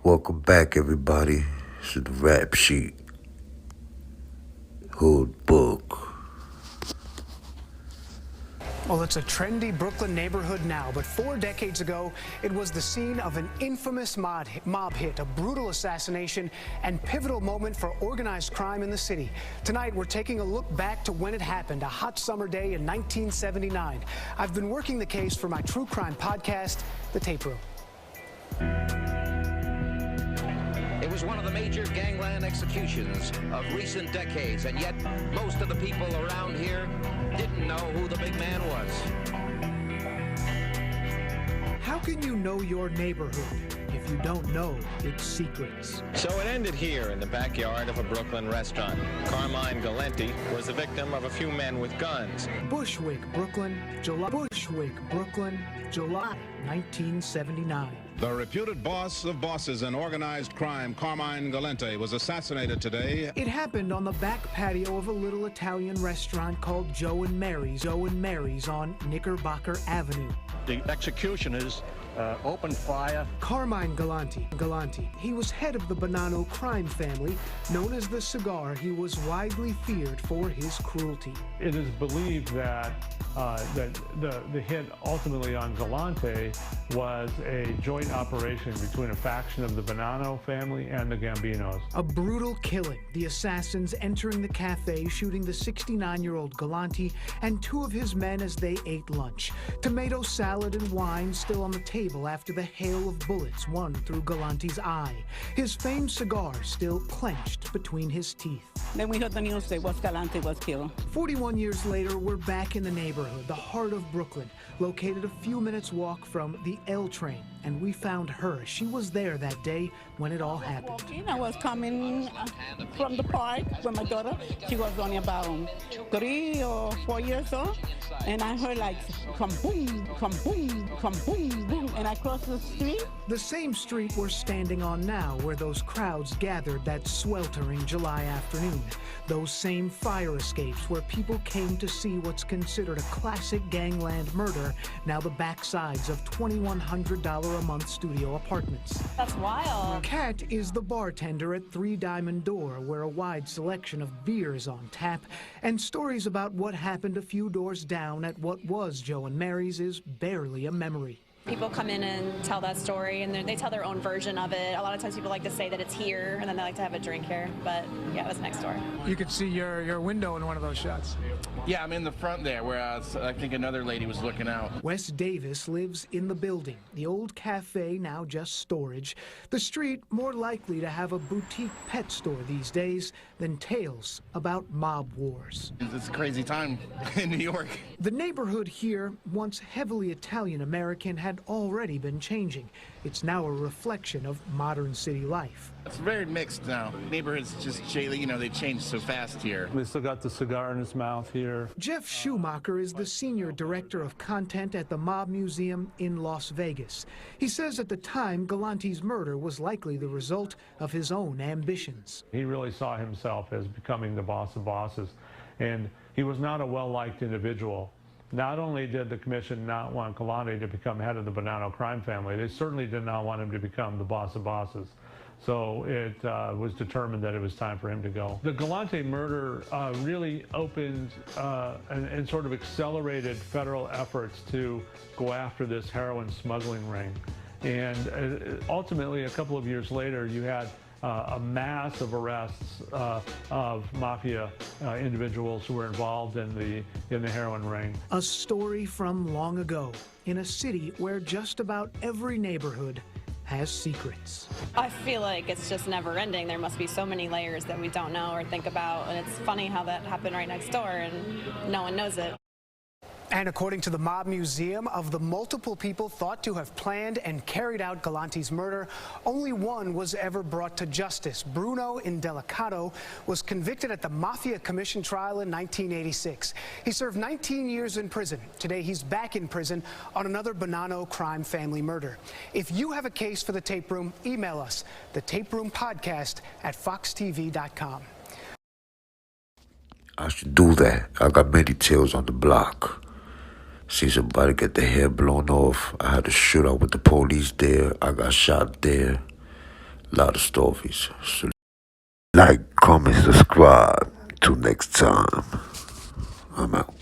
Welcome back, everybody, to the Rap Sheet Hood Book. Well, it's a trendy Brooklyn neighborhood now, but 4 decades ago, it was the scene of an infamous mob hit, a brutal assassination, and pivotal moment for organized crime in the city. Tonight, we're taking a look back to when it happened, a hot summer day in 1979. I've been working the case for my true crime podcast, The Tape Room. It was one of the major gangland executions of recent decades, and yet most of the people around here didn't know who the big man was. How can you know your neighborhood if you don't know its secrets? So it ended here in the backyard of a Brooklyn restaurant. Carmine Galante was the victim of a few men with guns. Bushwick, Brooklyn, July 1979. The reputed boss of bosses in organized crime, Carmine Galante, was assassinated today. It happened on the back patio of a little Italian restaurant called Joe and Mary's on Knickerbocker Avenue. The executioners opened fire. Carmine Galante. He was head of the Bonanno crime family. Known as the Cigar, he was widely feared for his cruelty. It is believed that the hit ultimately on Galante was a joint operation between a faction of the Bonanno family and the Gambinos. A brutal killing, the assassins entering the cafe, shooting the 69-year-old Galante and 2 of his men as they ate lunch. Tomato salad and wine still on the table after the hail of bullets, one through Galante's eye. His famed cigar still clenched between his teeth. Then we heard the news say Galante was killed. 41 years later, we're back in the neighborhood, the heart of Brooklyn, located a few minutes walk from the L train, and we found her. She was there that day when it all happened. I was coming from the park with my daughter. She was only about 3 or 4 years old, and I heard like come boom, come boom, come boom, boom, and I crossed the street. The same street we're standing on now, where those crowds gathered that sweltering July afternoon. Those same fire escapes where people came to see what's considered a classic gangland murder, now the backsides of $2,100 a month studio apartments. That's wild. Kat is the bartender at 3 Diamond Door, where a wide selection of beer is on tap, and stories about what happened a few doors down at what was Joe and Mary's is barely a memory. People come in and tell that story, and they tell their own version of it. A lot of times people like to say that it's here, and then they like to have a drink here, but yeah, it was next door. You could see your window in one of those shots. Yeah, I'm in the front there, where I think another lady was looking out. Wes Davis lives in the building. The old cafe, now just storage. The street more likely to have a boutique pet store these days than tales about mob wars. It's a crazy time in New York. The neighborhood here, once heavily Italian-American, had already been changing. It's now a reflection of modern city life. It's very mixed now. Neighborhoods just, they change so fast here. We still got the cigar in his mouth here. Jeff Schumacher is the senior director of content at the Mob Museum in Las Vegas. He says at the time, Galante's murder was likely the result of his own ambitions. He really saw himself as becoming the boss of bosses, and he was not a well-liked individual. Not only did the commission not want Galante to become head of the Bonanno crime family, they certainly did not want him to become the boss of bosses. So it was determined that it was time for him to go. The Galante murder really opened and sort of accelerated federal efforts to go after this heroin smuggling ring. And ultimately, a couple of years later, you had a mass of arrests of mafia individuals who were involved in the heroin ring. A story from long ago in a city where just about every neighborhood has secrets. I feel like it's just never ending. There must be so many layers that we don't know or think about, and it's funny how that happened right next door and no one knows it. And according to the Mob Museum, of the multiple people thought to have planned and carried out Galante's murder, only one was ever brought to justice. Bruno Indelicato was convicted at the Mafia Commission trial in 1986. He served 19 years in prison. Today, he's back in prison on another Bonanno crime family murder. If you have a case for The Tape Room, email us, thetaperinpodcast@foxtv.com. I should do that. I got many tales on the block. See somebody get their hair blown off. I had a shootout with the police there. I got shot there. lot of stories. So like, comment, subscribe. Till next time, I'm out.